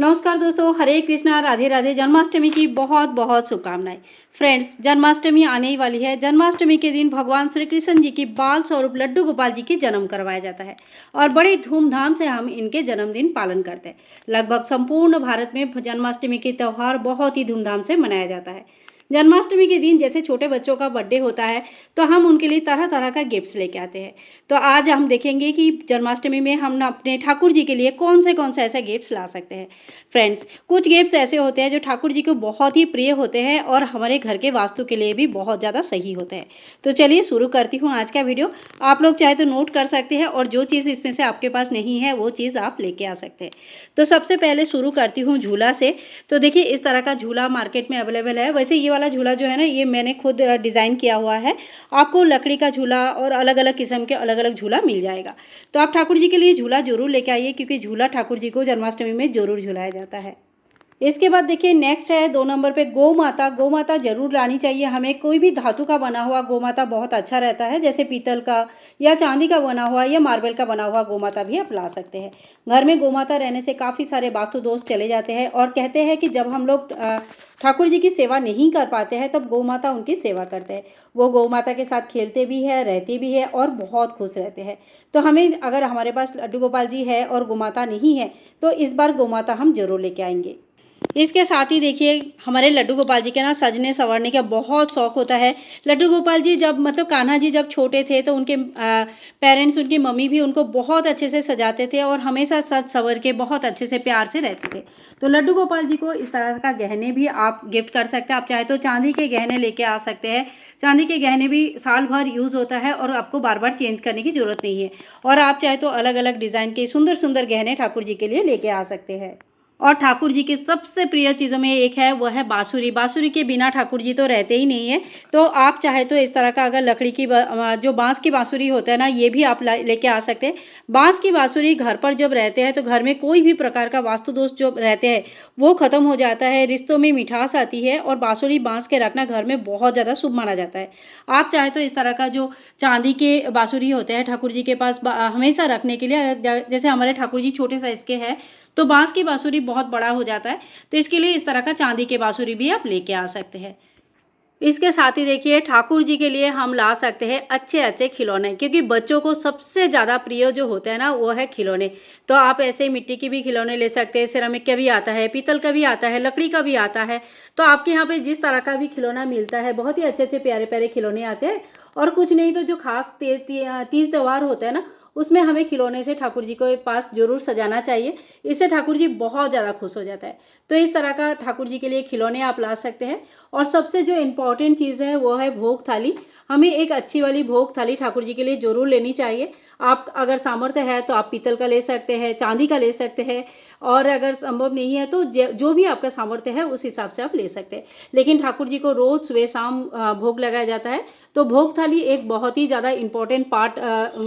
नमस्कार दोस्तों, हरे कृष्णा, राधे राधे। जन्माष्टमी की बहुत बहुत शुभकामनाएं। फ्रेंड्स, जन्माष्टमी आने ही वाली है। जन्माष्टमी के दिन भगवान श्री कृष्ण जी की बाल स्वरूप लड्डू गोपाल जी की जन्म करवाया जाता है और बड़े धूमधाम से हम इनके जन्मदिन पालन करते हैं। लगभग संपूर्ण भारत में जन्माष्टमी के त्यौहार बहुत ही धूमधाम से मनाया जाता है। जन्माष्टमी के दिन जैसे छोटे बच्चों का बर्थडे होता है तो हम उनके लिए तरह तरह का गिफ्ट्स लेके आते हैं। तो आज हम देखेंगे कि जन्माष्टमी में हम अपने ठाकुर जी के लिए कौन से ऐसे गिफ्ट्स ला सकते हैं। फ्रेंड्स, कुछ गिफ्ट्स ऐसे होते हैं जो ठाकुर जी को बहुत ही प्रिय होते हैं और हमारे घर के वास्तु के लिए भी बहुत ज़्यादा सही होते हैं। तो चलिए शुरू करती हूँ आज का वीडियो। आप लोग चाहे तो नोट कर सकते हैं और जो चीज़ इसमें से आपके पास नहीं है वो चीज़ आप लेके आ सकते हैं। तो सबसे पहले शुरू करती हूँ झूला से। तो देखिए, इस तरह का झूला मार्केट में अवेलेबल है। वैसे ये वाला झूला जो है ना, ये मैंने खुद डिज़ाइन किया हुआ है। आपको लकड़ी का झूला और अलग अलग किस्म के अलग अलग झूला मिल जाएगा। तो आप ठाकुर जी के लिए झूला जरूर लेके आइए, क्योंकि झूला ठाकुर जी को जन्माष्टमी में जरूर झुलाया जाता है। इसके बाद देखिए, नेक्स्ट है 2 नंबर पे गौ माता। गौ माता जरूर लानी चाहिए हमें। कोई भी धातु का बना हुआ गौ माता बहुत अच्छा रहता है, जैसे पीतल का या चांदी का बना हुआ या मार्बल का बना हुआ गौ माता भी आप ला सकते हैं। घर में गौ माता रहने से काफ़ी सारे वास्तु दोष चले जाते हैं और कहते हैं कि जब हम लोग ठाकुर जी की सेवा नहीं कर पाते हैं तब गौ माता उनकी सेवा करते हैं। वो गौ माता के साथ खेलते भी है, रहते भी है और बहुत खुश रहते हैं। तो हमें, अगर हमारे पास लड्डू गोपाल जी है और गौ माता नहीं है तो इस बार गौ माता हम जरूर लेके आएंगे। इसके साथ ही देखिए, हमारे लड्डू गोपाल जी के ना सजने संवरने का बहुत शौक होता है। लड्डू गोपाल जी जब, मतलब कान्हा जी जब छोटे थे तो उनके पेरेंट्स, उनकी मम्मी भी उनको बहुत अच्छे से सजाते थे और हमेशा सज संवर के बहुत अच्छे से प्यार से रहते थे। तो लड्डू गोपाल जी को इस तरह का गहने भी आप गिफ्ट कर सकते हैं। आप चाहे तो चांदी के गहने लेके आ सकते हैं। चांदी के गहने भी साल भर यूज़ होता है और आपको बार बार चेंज करने की ज़रूरत नहीं है। और आप चाहे तो अलग अलग डिज़ाइन के सुंदर सुंदर गहने ठाकुर जी के लिए लेके आ सकते हैं। और ठाकुर जी की सबसे प्रिय चीज़ों में एक है, वो है बाँसुरी। बाँसुरी के बिना ठाकुर जी तो रहते ही नहीं है। तो आप चाहे तो इस तरह का, अगर लकड़ी की जो बाँस की बाँसुरी होता है ना, ये भी आप लेके आ सकते हैं। बाँस की बाँसुरी घर पर जब रहते हैं तो घर में कोई भी प्रकार का वास्तु दोष जो रहते हैं वो ख़त्म हो जाता है, रिश्तों में मिठास आती है और बाँसुरी बाँस के रखना घर में बहुत ज़्यादा शुभ माना जाता है। आप चाहे तो इस तरह का जो चांदी के बाँसुरी होते हैं ठाकुर जी के पास हमेशा रखने के लिए, जैसे हमारे ठाकुर जी छोटे साइज़ के हैं तो बाँस की बाँसुरी बहुत बड़ा हो जाता है, तो इसके लिए इस तरह का चांदी के बाँसुरी भी आप लेके आ सकते हैं। इसके साथ ही देखिए, ठाकुर जी के लिए हम ला सकते हैं अच्छे अच्छे खिलौने, क्योंकि बच्चों को सबसे ज़्यादा प्रिय जो होता है ना वो है खिलौने। तो आप ऐसे मिट्टी के भी खिलौने ले सकते हैं, सिरेमिक का भी आता है, पीतल का भी आता है, लकड़ी का भी आता है। तो आपके यहाँ पे जिस तरह का भी खिलौना मिलता है, बहुत ही अच्छे अच्छे प्यारे प्यारे खिलौने आते हैं। और कुछ नहीं तो जो खास तीज त्यौहार होता है ना, उसमें हमें खिलौने से ठाकुर जी को पास जरूर सजाना चाहिए। इससे ठाकुर जी बहुत ज़्यादा खुश हो जाता है। तो इस तरह का ठाकुर जी के लिए खिलौने आप ला सकते हैं। और सबसे जो इम्पॉर्टेंट चीज़ है वो है भोग थाली। हमें एक अच्छी वाली भोग थाली ठाकुर जी के लिए ज़रूर लेनी चाहिए। आप अगर सामर्थ्य है तो आप पीतल का ले सकते हैं, चांदी का ले सकते हैं, और अगर संभव नहीं है तो जो भी आपका सामर्थ्य है उस हिसाब से आप ले सकते हैं। लेकिन ठाकुर जी को रोज़ सुबह शाम भोग लगाया जाता है। तो भोग थाली एक बहुत ही ज़्यादा इम्पॉर्टेंट पार्ट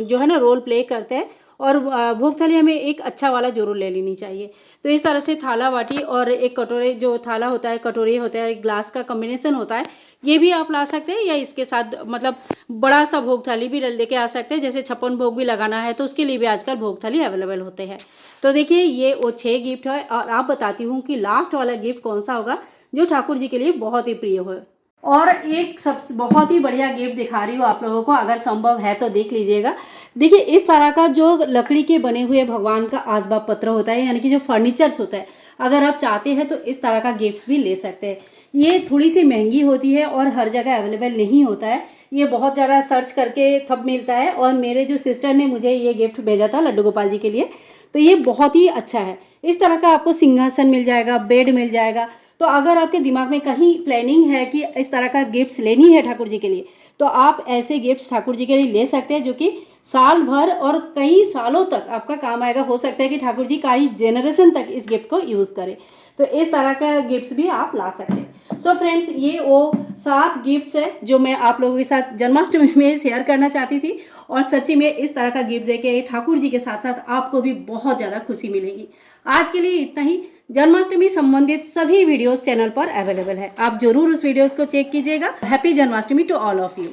जो है ना, रोल प्ले करते हैं। और भोग थाली हमें एक अच्छा वाला जरूर ले लेनी चाहिए। तो इस तरह से थाला बाटी और एक कटोरे, जो थाला होता है, कटोरी होता है, एक ग्लास का कॉम्बिनेशन होता है, ये भी आप ला सकते हैं। या इसके साथ मतलब बड़ा सा भोग थाली भी लेके आ सकते हैं। जैसे 56 भोग भी लगाना है तो उसके लिए भी आजकल भोग थाली अवेलेबल होते हैं। तो देखिए, ये वो 6 गिफ्ट है और आप बताती हूँ कि लास्ट वाला गिफ्ट कौन सा होगा जो ठाकुर जी के लिए बहुत ही प्रिय हो। और एक सबसे बहुत ही बढ़िया गिफ्ट दिखा रही हूँ आप लोगों को, अगर संभव है तो देख लीजिएगा। देखिए, इस तरह का जो लकड़ी के बने हुए भगवान का आसबाब पत्र होता है, यानी कि जो फर्नीचर्स होता है, अगर आप चाहते हैं तो इस तरह का गिफ्ट्स भी ले सकते हैं। ये थोड़ी सी महंगी होती है और हर जगह अवेलेबल नहीं होता है। ये बहुत ज़्यादा सर्च करके तब मिलता है। और मेरे जो सिस्टर ने मुझे ये गिफ्ट भेजा था लड्डू गोपाल जी के लिए, तो ये बहुत ही अच्छा है। इस तरह का आपको सिंहासन मिल जाएगा, बेड मिल जाएगा। तो अगर आपके दिमाग में कहीं प्लानिंग है कि इस तरह का गिफ्ट्स लेनी है ठाकुर जी के लिए, तो आप ऐसे गिफ्ट्स ठाकुर जी के लिए ले सकते हैं, जो कि साल भर और कई सालों तक आपका काम आएगा। हो सकता है कि ठाकुर जी कई जनरेशन तक इस गिफ्ट को यूज़ करें। तो इस तरह का गिफ्ट्स भी आप ला सकते हैं। सो फ्रेंड्स, ये वो 7 गिफ्ट्स है जो मैं आप लोगों के साथ जन्माष्टमी में शेयर करना चाहती थी। और सच्ची में इस तरह का गिफ्ट देके ठाकुर जी के साथ साथ आपको भी बहुत ज़्यादा खुशी मिलेगी। आज के लिए इतना ही। जन्माष्टमी संबंधित सभी वीडियोस चैनल पर अवेलेबल है, आप जरूर उस वीडियोस को चेक कीजिएगा। Happy Janmashtami to all of you.